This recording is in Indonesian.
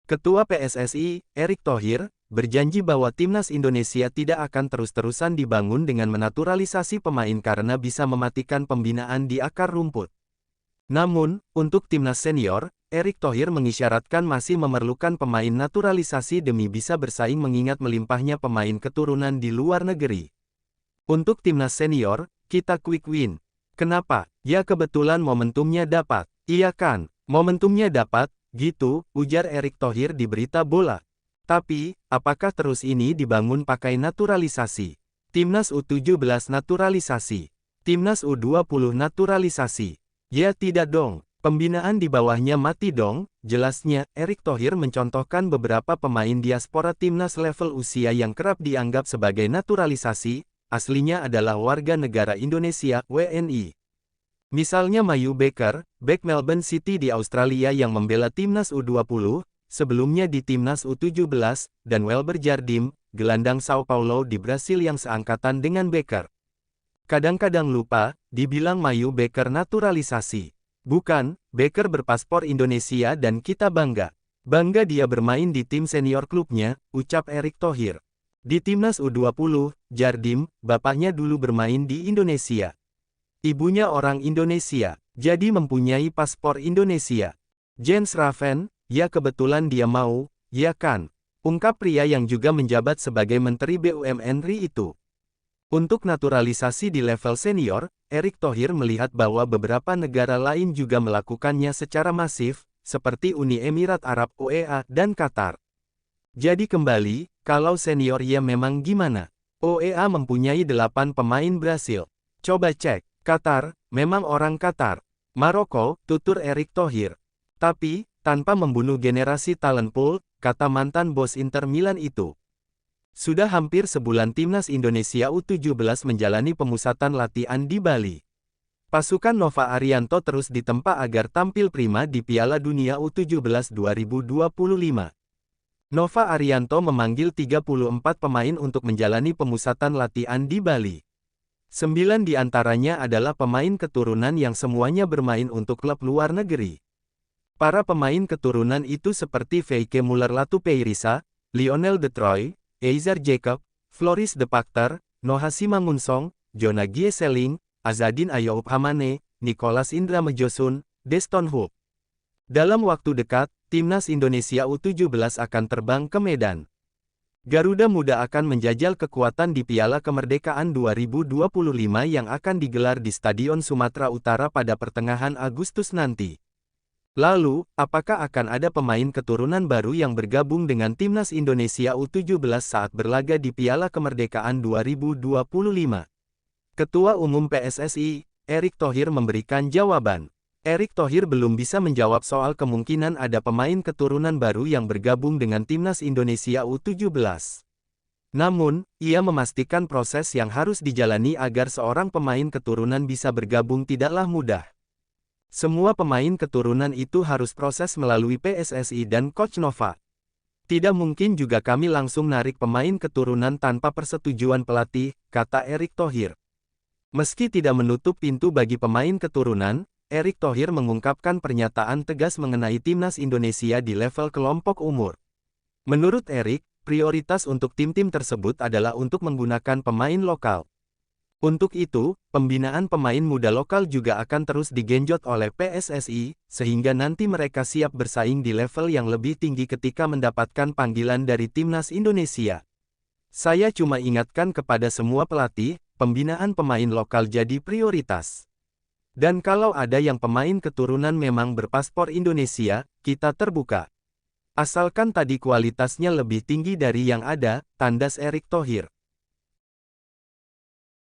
Ketua PSSI, Erick Thohir, berjanji bahwa timnas Indonesia tidak akan terus-terusan dibangun dengan menaturalisasi pemain karena bisa mematikan pembinaan di akar rumput. Namun, untuk timnas senior, Erick Thohir mengisyaratkan masih memerlukan pemain naturalisasi demi bisa bersaing mengingat melimpahnya pemain keturunan di luar negeri. Untuk timnas senior, kita quick win. Kenapa? Ya kebetulan momentumnya dapat. Iya kan, momentumnya dapat, gitu, ujar Erick Thohir di Berita Bola. Tapi, apakah terus ini dibangun pakai naturalisasi? Timnas U17 naturalisasi. Timnas U20 naturalisasi. Ya tidak dong, pembinaan di bawahnya mati dong, jelasnya. Erick Thohir mencontohkan beberapa pemain diaspora timnas level usia yang kerap dianggap sebagai naturalisasi, aslinya adalah warga negara Indonesia, WNI. Misalnya Mayu Becker, bek Melbourne City di Australia yang membela timnas U20, sebelumnya di timnas U17, dan Welber Jardim, gelandang Sao Paulo di Brasil yang seangkatan dengan Becker. Kadang-kadang lupa, dibilang Mayu Becker naturalisasi. Bukan, Becker berpaspor Indonesia dan kita bangga. Bangga dia bermain di tim senior klubnya, ucap Erick Thohir. Di timnas U20, Jardim, bapaknya dulu bermain di Indonesia. Ibunya orang Indonesia, jadi mempunyai paspor Indonesia. Jens Raven, ya kebetulan dia mau, ya kan? Ungkap pria yang juga menjabat sebagai Menteri BUMN RI itu. Untuk naturalisasi di level senior, Erick Thohir melihat bahwa beberapa negara lain juga melakukannya secara masif, seperti Uni Emirat Arab (OEA) dan Qatar. Jadi kembali, kalau senior ya memang gimana? OEA mempunyai 8 pemain Brasil. Coba cek, Qatar, memang orang Qatar. Maroko, tutur Erick Thohir. Tapi, tanpa membunuh generasi talent pool, kata mantan bos Inter Milan itu. Sudah hampir sebulan timnas Indonesia U17 menjalani pemusatan latihan di Bali. Pasukan Nova Arianto terus ditempa agar tampil prima di Piala Dunia U17 2025. Nova Arianto memanggil 34 pemain untuk menjalani pemusatan latihan di Bali. 9 di antaranya adalah pemain keturunan yang semuanya bermain untuk klub luar negeri. Para pemain keturunan itu seperti Feike Muller-Latupeirisa, Lionel De Troy, Eizer Jacob, Floris De Pacter, Noha Simangunsong, Jona Gieseling, Azadin Ayoub Hamane, Nicholas Indra Mejosun, Deston Hoop. Dalam waktu dekat, timnas Indonesia U17 akan terbang ke Medan. Garuda Muda akan menjajal kekuatan di Piala Kemerdekaan 2025 yang akan digelar di Stadion Sumatera Utara pada pertengahan Agustus nanti. Lalu, apakah akan ada pemain keturunan baru yang bergabung dengan timnas Indonesia U17 saat berlaga di Piala Kemerdekaan 2025? Ketua Umum PSSI, Erick Thohir memberikan jawaban. Erick Thohir belum bisa menjawab soal kemungkinan ada pemain keturunan baru yang bergabung dengan timnas Indonesia U17. Namun, ia memastikan proses yang harus dijalani agar seorang pemain keturunan bisa bergabung tidaklah mudah. Semua pemain keturunan itu harus proses melalui PSSI dan Coach Nova. Tidak mungkin juga kami langsung narik pemain keturunan tanpa persetujuan pelatih, kata Erick Thohir. Meski tidak menutup pintu bagi pemain keturunan, Erick Thohir mengungkapkan pernyataan tegas mengenai timnas Indonesia di level kelompok umur. Menurut Erick, prioritas untuk tim-tim tersebut adalah untuk menggunakan pemain lokal. Untuk itu, pembinaan pemain muda lokal juga akan terus digenjot oleh PSSI, sehingga nanti mereka siap bersaing di level yang lebih tinggi ketika mendapatkan panggilan dari timnas Indonesia. Saya cuma ingatkan kepada semua pelatih, pembinaan pemain lokal jadi prioritas. Dan kalau ada yang pemain keturunan memang berpaspor Indonesia, kita terbuka. Asalkan tadi kualitasnya lebih tinggi dari yang ada, tandas Erick Thohir.